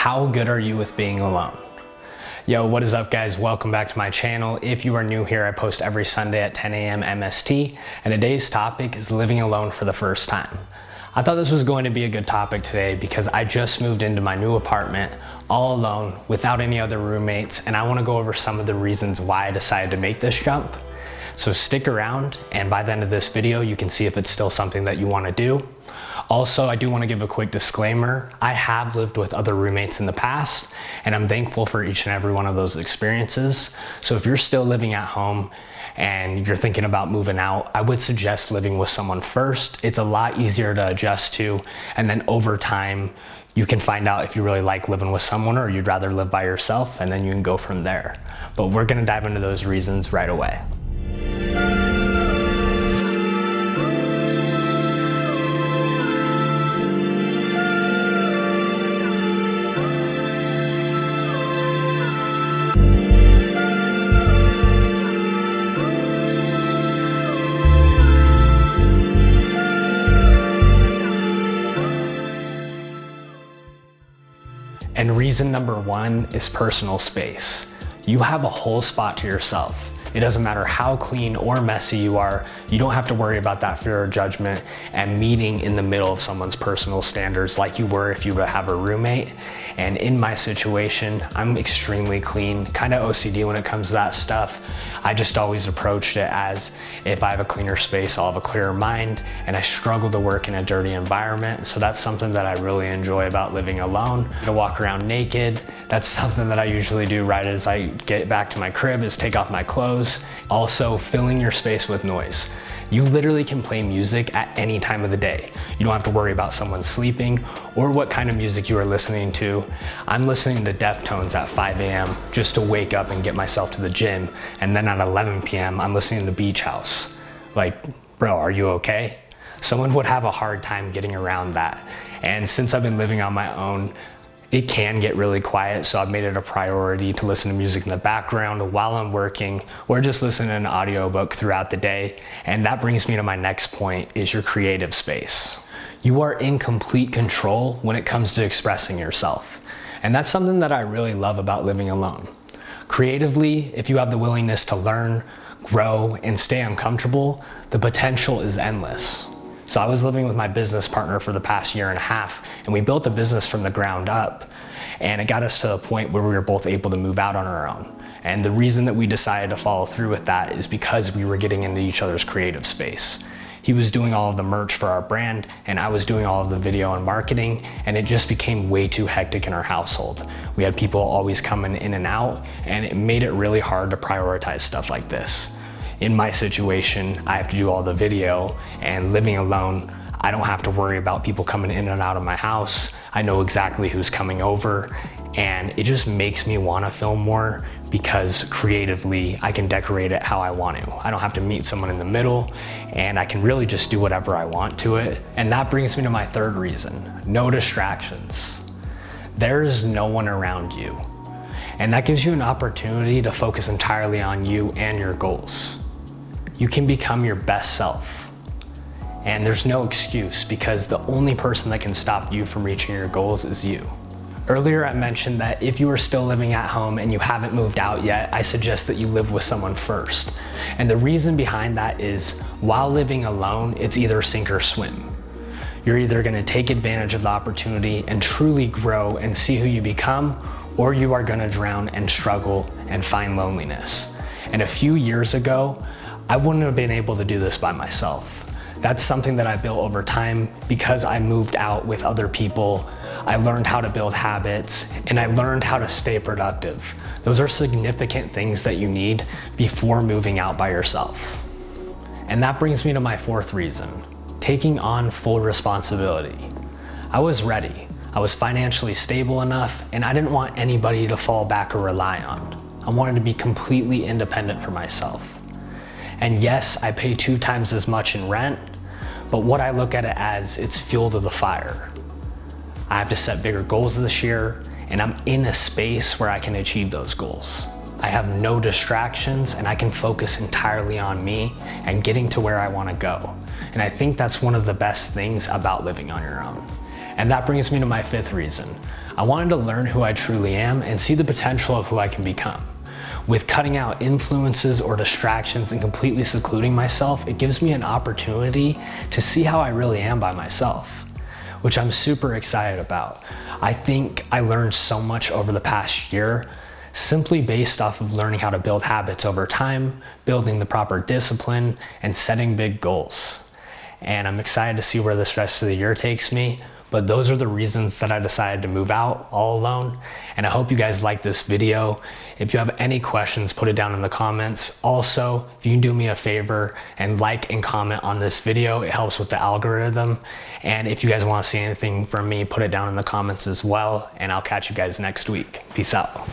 How good are you with being alone? Yo, what is up guys? Welcome back to my channel. If you are new here, I post every Sunday at 10 a.m. MST, and today's topic is living alone for the first time. I thought this was going to be a good topic today because I just moved into my new apartment all alone without any other roommates, and I want to go over some of the reasons why I decided to make this jump. So stick around, and by the end of this video, you can see if it's still something that you want to do. Also, I do want to give a quick disclaimer. I have lived with other roommates in the past, and I'm thankful for each and every one of those experiences. So if you're still living at home and you're thinking about moving out, I would suggest living with someone first. It's a lot easier to adjust to, and then over time, you can find out if you really like living with someone or you'd rather live by yourself, and then you can go from there. But we're gonna dive into those reasons right away. And reason number one is personal space. You have a whole spot to yourself. It doesn't matter how clean or messy you are, you don't have to worry about that fear of judgment and meeting in the middle of someone's personal standards like you were if you would have a roommate. And in my situation, I'm extremely clean, kind of OCD when it comes to that stuff. I just always approached it as if I have a cleaner space, I'll have a clearer mind, and I struggle to work in a dirty environment. So that's something that I really enjoy about living alone. To walk around naked, that's something that I usually do right as I get back to my crib, is take off my clothes. Also, filling your space with noise. You literally can play music at any time of the day. You don't have to worry about someone sleeping or what kind of music you are listening to. I'm listening to Deftones at 5 a.m. just to wake up and get myself to the gym. And then at 11 p.m. I'm listening to Beach House. Like, bro, are you okay? Someone would have a hard time getting around that. And since I've been living on my own, it can get really quiet, so I've made it a priority to listen to music in the background while I'm working, or just listen to an audiobook throughout the day. And that brings me to my next point, is your creative space. You are in complete control when it comes to expressing yourself. And that's something that I really love about living alone. Creatively, if you have the willingness to learn, grow, and stay uncomfortable, the potential is endless. So I was living with my business partner for the past year and a half, and we built a business from the ground up, and it got us to a point where we were both able to move out on our own. And the reason that we decided to follow through with that is because we were getting into each other's creative space. He was doing all of the merch for our brand, and I was doing all of the video and marketing, and it just became way too hectic in our household. We had people always coming in and out, and it made it really hard to prioritize stuff like this. In my situation, I have to do all the video, and living alone, I don't have to worry about people coming in and out of my house. I know exactly who's coming over, and it just makes me want to film more because creatively I can decorate it how I want to. I don't have to meet someone in the middle, and I can really just do whatever I want to it. And that brings me to my third reason, no distractions. There is no one around you, and that gives you an opportunity to focus entirely on you and your goals. You can become your best self. And there's no excuse because the only person that can stop you from reaching your goals is you. Earlier I mentioned that if you are still living at home and you haven't moved out yet, I suggest that you live with someone first. And the reason behind that is while living alone, it's either sink or swim. You're either gonna take advantage of the opportunity and truly grow and see who you become, or you are gonna drown and struggle and find loneliness. And a few years ago, I wouldn't have been able to do this by myself. That's something that I built over time because I moved out with other people. I learned how to build habits, and I learned how to stay productive. Those are significant things that you need before moving out by yourself. And that brings me to my fourth reason, taking on full responsibility. I was ready. I was financially stable enough, and I didn't want anybody to fall back or rely on. I wanted to be completely independent for myself. And yes, I pay 2 times as much in rent, but what I look at it as, it's fuel to the fire. I have to set bigger goals this year, and I'm in a space where I can achieve those goals. I have no distractions, and I can focus entirely on me and getting to where I want to go. And I think that's one of the best things about living on your own. And that brings me to my fifth reason. I wanted to learn who I truly am and see the potential of who I can become. With cutting out influences or distractions and completely secluding myself, it gives me an opportunity to see how I really am by myself, which I'm super excited about. I think I learned so much over the past year, simply based off of learning how to build habits over time, building the proper discipline, and setting big goals. And I'm excited to see where this rest of the year takes me. But those are the reasons that I decided to move out all alone. And I hope you guys like this video. If you have any questions, put it down in the comments. Also, if you can do me a favor and like and comment on this video, it helps with the algorithm. And if you guys want to see anything from me, put it down in the comments as well. And I'll catch you guys next week. Peace out.